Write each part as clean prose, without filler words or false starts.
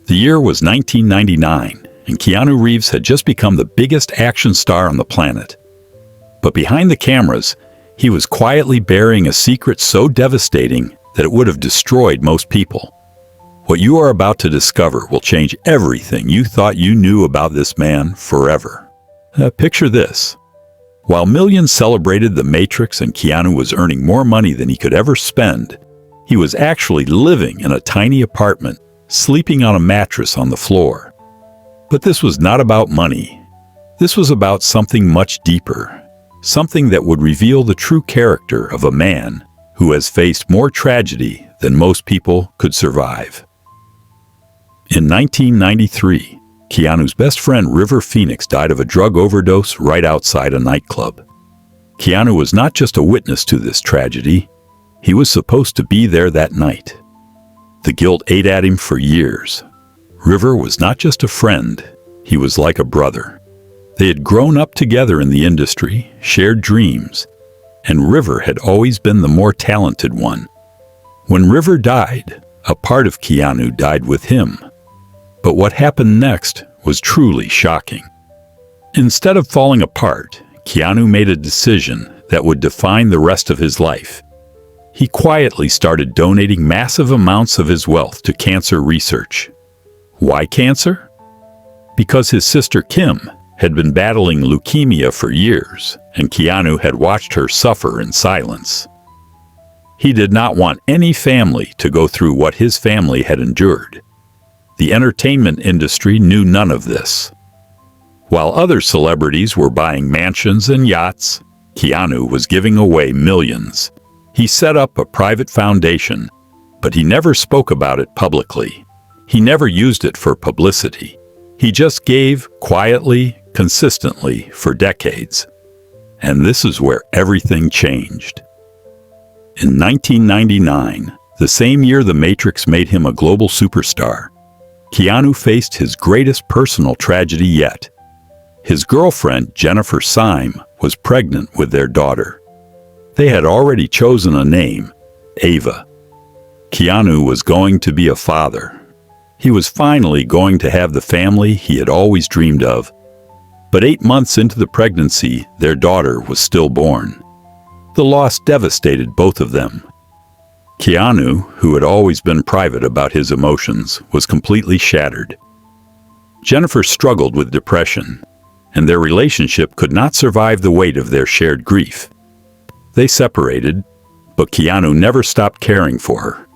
The year was 1999, and Keanu Reeves had just become the biggest action star on the planet. But behind the cameras, he was quietly burying a secret so devastating that it would have destroyed most people. What you are about to discover will change everything you thought you knew about this man forever. Picture this. While millions celebrated The Matrix and Keanu was earning more money than he could ever spend, he was actually living in a tiny apartment, sleeping on a mattress on the floor. But this was not about money. This was about something much deeper, something that would reveal the true character of a man who has faced more tragedy than most people could survive. In 1993, Keanu's best friend River Phoenix died of a drug overdose right outside a nightclub. Keanu was not just a witness to this tragedy, he was supposed to be there that night. The guilt ate at him for years. River was not just a friend, he was like a brother. They had grown up together in the industry, shared dreams, and River had always been the more talented one. When River died, a part of Keanu died with him. But what happened next was truly shocking. Instead of falling apart, Keanu made a decision that would define the rest of his life. He quietly started donating massive amounts of his wealth to cancer research. Why cancer? Because his sister Kim had been battling leukemia for years, and Keanu had watched her suffer in silence. He did not want any family to go through what his family had endured. The entertainment industry knew none of this. While other celebrities were buying mansions and yachts, Keanu was giving away millions. He set up a private foundation, but he never spoke about it publicly. He never used it for publicity. He just gave quietly, consistently for decades. And this is where everything changed. In 1999, the same year The Matrix made him a global superstar, Keanu faced his greatest personal tragedy yet. His girlfriend, Jennifer Syme, was pregnant with their daughter. They had already chosen a name, Ava. Keanu was going to be a father. He was finally going to have the family he had always dreamed of. But 8 months into the pregnancy, their daughter was stillborn. The loss devastated both of them. Keanu, who had always been private about his emotions, was completely shattered. Jennifer struggled with depression, and their relationship could not survive the weight of their shared grief. They separated, but Keanu never stopped caring for her.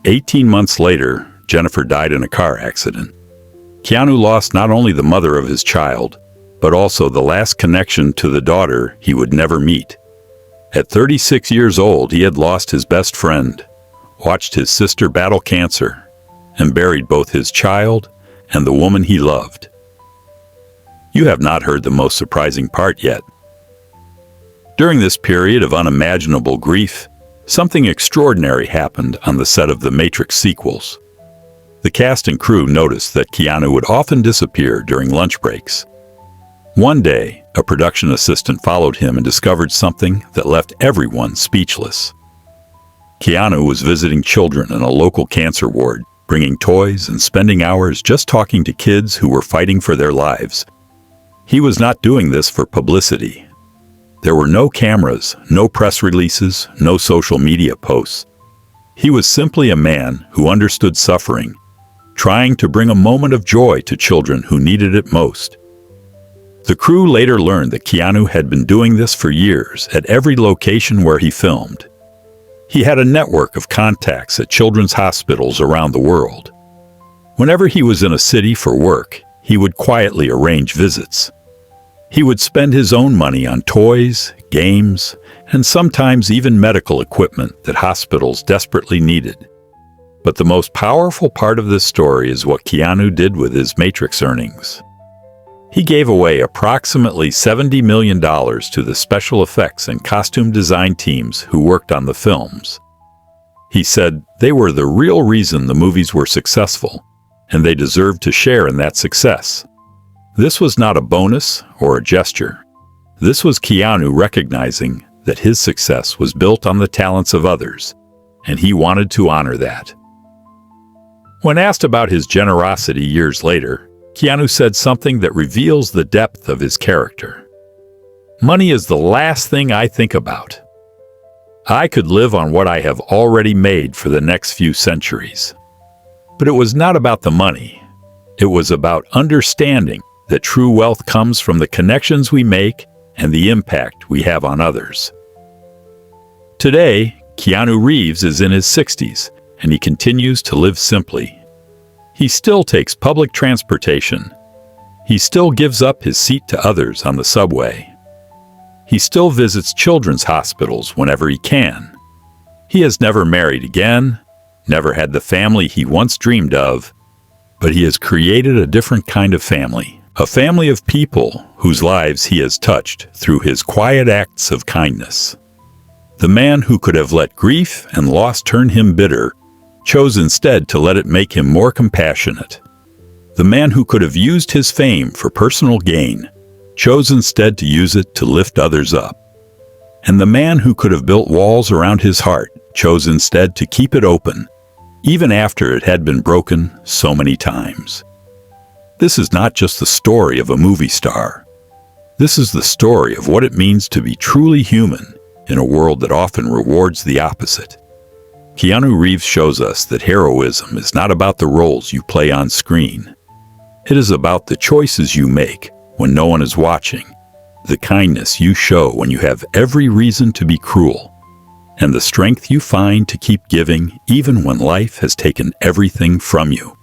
18 months later, Jennifer died in a car accident. Keanu lost not only the mother of his child, but also the last connection to the daughter he would never meet. At 36 years old, he had lost his best friend, watched his sister battle cancer, and buried both his child and the woman he loved. You have not heard the most surprising part yet. During this period of unimaginable grief, something extraordinary happened on the set of The Matrix sequels. The cast and crew noticed that Keanu would often disappear during lunch breaks. One day, a production assistant followed him and discovered something that left everyone speechless. Keanu was visiting children in a local cancer ward, bringing toys and spending hours just talking to kids who were fighting for their lives. He was not doing this for publicity. There were no cameras, no press releases, no social media posts. He was simply a man who understood suffering, trying to bring a moment of joy to children who needed it most. The crew later learned that Keanu had been doing this for years at every location where he filmed. He had a network of contacts at children's hospitals around the world. Whenever he was in a city for work, he would quietly arrange visits. He would spend his own money on toys, games, and sometimes even medical equipment that hospitals desperately needed. But the most powerful part of this story is what Keanu did with his Matrix earnings. He gave away approximately $70 million to the special effects and costume design teams who worked on the films. He said they were the real reason the movies were successful, and they deserved to share in that success. This was not a bonus or a gesture. This was Keanu recognizing that his success was built on the talents of others, and he wanted to honor that. When asked about his generosity years later, Keanu said something that reveals the depth of his character. "Money is the last thing I think about. I could live on what I have already made for the next few centuries." But it was not about the money. It was about understanding that true wealth comes from the connections we make and the impact we have on others. Today, Keanu Reeves is in his 60s, and he continues to live simply. He still takes public transportation. He still gives up his seat to others on the subway. He still visits children's hospitals whenever he can. He has never married again, never had the family he once dreamed of, but he has created a different kind of family, a family of people whose lives he has touched through his quiet acts of kindness. The man who could have let grief and loss turn him bitter chose instead to let it make him more compassionate. The man who could have used his fame for personal gain chose instead to use it to lift others up. And the man who could have built walls around his heart chose instead to keep it open, even after it had been broken so many times. This is not just the story of a movie star. This is the story of what it means to be truly human in a world that often rewards the opposite. Keanu Reeves shows us that heroism is not about the roles you play on screen. It is about the choices you make when no one is watching, the kindness you show when you have every reason to be cruel, and the strength you find to keep giving even when life has taken everything from you.